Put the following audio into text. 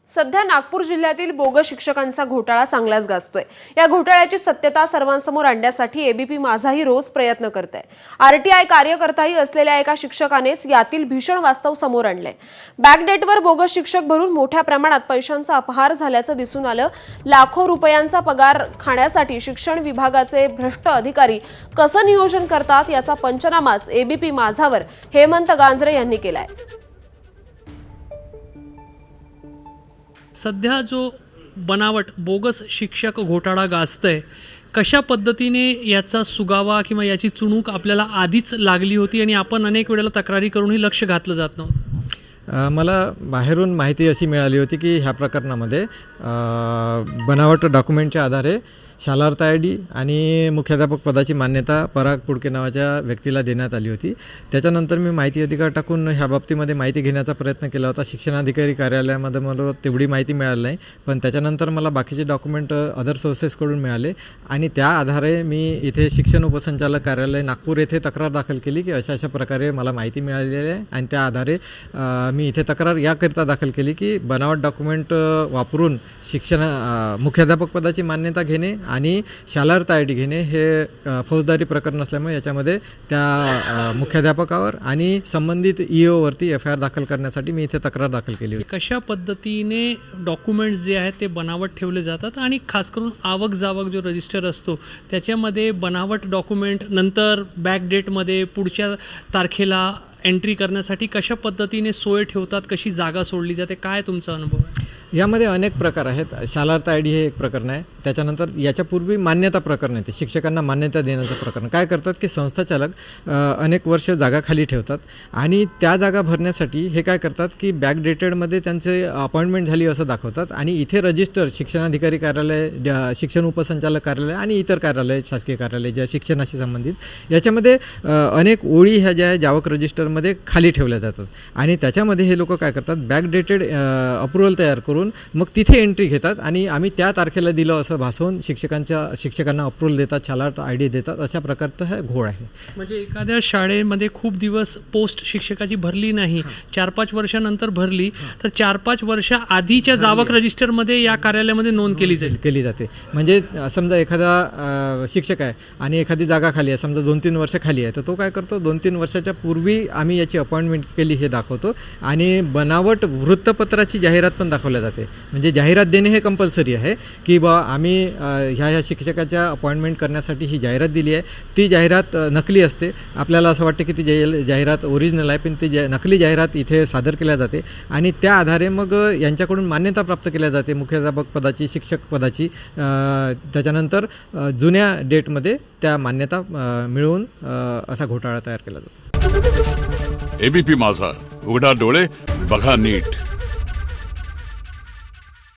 सध्या नागपूर जिल्ह्यातील बोगस शिक्षकांचा घोटाळा चांगलाच गाजतोय। या घोटाळ्याची सत्यता सर्वांसमोर आणण्यासाठी एबीपी माझाही रोज प्रयत्न करते। आरटीआय कार्यकर्ताही असलेल्या एका शिक्षकानेच यातील भीषण वास्तव समोर आणले। बॅकडेटवर बोगस शिक्षक भरून मोठ्या प्रमाणात पैशांचा अपहार झाल्याचं दिसून आलं। लाखो रुपयांचा पगार खाण्यासाठी शिक्षण विभागाचे भ्रष्ट अधिकारी कसं नियोजन करतात याचा पंचनामाच एबीपी माझावर हेमंत गांजरे यांनी केलाय। सध्या जो बनावट बोगस शिक्षक घोटाळा गाजतोय, कशा पद्धतीने याचा सुगावा किंवा याची चुणूक आपल्याला आधीच लागली होती आणि आपण अनेक वेळेला तक्रारी करूनही लक्ष घातलं जात नव्हतं? मला बाहेरून माहिती अशी मिळाली होती की ह्या प्रकरणामध्ये बनावट डॉक्युमेंटच्या आधारे शालार्थ आयडी आणि मुख्याध्यापक पदाची मान्यता पराग पुडके नावाच्या व्यक्तीला देण्यात आली होती। त्याच्यानंतर मी माहिती अधिकार टाकून ह्या बाबतीमध्ये माहिती घेण्याचा प्रयत्न केला होता। शिक्षणाधिकारी कार्यालयामध्ये मला तेवढी माहिती मिळाली नाही, पण त्याच्यानंतर मला बाकीचे डॉक्युमेंट अदर सोर्सेसकडून मिळाले आणि त्या आधारे मी इथे शिक्षण उपसंचालक कार्यालय नागपूर येथे तक्रार दाखल केली की अशा प्रकारे मला माहिती मिळालेली आहे आणि त्या आधारे मी इथे तक्रार याकरिता दाखल केली की बनावट डॉक्युमेंट वापरून मुख्याध्यापक पदाची मान्यता घेणे आणि शालार्थ आयडी घेणे हे फौजदारी प्रकरण असल्यामुळे याच्यामध्ये त्या मुख्याध्यापकावर आणि संबंधित ईओवरती एफआयआर दाखल करण्यासाठी मी इथे तक्रार दाखल केली होती। कशा पद्धतीने डॉक्युमेंट्स जे आहेत ते बनावट ठेवले जातात आणि खास करून आवक जावक जो रजिस्टर असतो त्याच्यामध्ये बनावट डॉक्युमेंट नंतर बॅकडेटमध्ये पुढच्या तारखेला एंट्री करण्यासाठी कशा पद्धतीने सोय ठेवतात, कशी जागा सोडली जाते, काय तुमचा अनुभव आहे? यामध्ये अनेक प्रकार आहेत। शालार्थ आयडी हे एक प्रकरण आहे। त्याच्यानंतर याच्यापूर्वी मान्यता प्रकरण येते, शिक्षकांना मान्यता देण्याचं प्रकरण। काय करतात की संस्थाचालक अनेक वर्ष जागा खाली ठेवतात आणि त्या जागा भरण्यासाठी हे काय करतात की बॅकडेटेडमध्ये त्यांचे अपॉइंटमेंट झाली असं दाखवतात आणि इथे रजिस्टर शिक्षणाधिकारी कार्यालय, शिक्षण उपसंचालक कार्यालय आणि इतर कार्यालय, शासकीय कार्यालय ज्या शिक्षणाशी संबंधित याच्यामध्ये अनेक ओळी ह्या ज्या जावक रजिस्टरमध्ये खाली ठेवल्या जातात आणि त्याच्यामध्ये हे लोक काय करतात बॅकडेटेड अप्रुव्हल तयार करून मग तिथे एंट्री घेतात आणि आम्ही त्या तारखेला दिलं असं भासवून शिक्षकांना अप्रुव्हल देतात, शालार्थ आयडी देतात। अशा प्रकारचा हा घोळ आहे। म्हणजे एखाद्या शाळेमध्ये खूप दिवस पोस्ट शिक्षकाची भरली नाही, 4-5 वर्षानंतर भरली तर 4-5 वर्ष आधीच्या जावक रजिस्टरमध्ये या कार्यालयामध्ये नोंद केली जाते। म्हणजे समजा एखादा शिक्षक आहे आणि एखादी जागा खाली आहे, समजा 2-3 वर्ष खाली आहे, तर तो काय करतो 2-3 वर्षाच्या पूर्वी आम्ही याची अपॉइंटमेंट केली हे दाखवतो आणि बनावट वृत्तपत्राची जाहिरात पण दाखवल्या जाते। म्हणजे जाहिरात देणे हे कंपल्सरी आहे की बा आम्ही ह्या शिक्षकाच्या अपॉइंटमेंट करण्यासाठी ही जाहिरात दिली आहे। ती जाहिरात नकली असते, आपल्याला असं वाटतं की ती जाहिरात ओरिजिनल आहे, पण ती नकली जाहिरात इथे सादर केल्या जाते आणि त्या आधारे मग यांच्याकडून मान्यता प्राप्त केल्या जाते मुख्याध्यापक पदाची, शिक्षक पदाची। त्याच्यानंतर जुन्या डेटमध्ये त्या मान्यता मिळवून असा घोटाळा तयार केला जातो। एबीपी माझा, उघडा डोळे बघा नीट।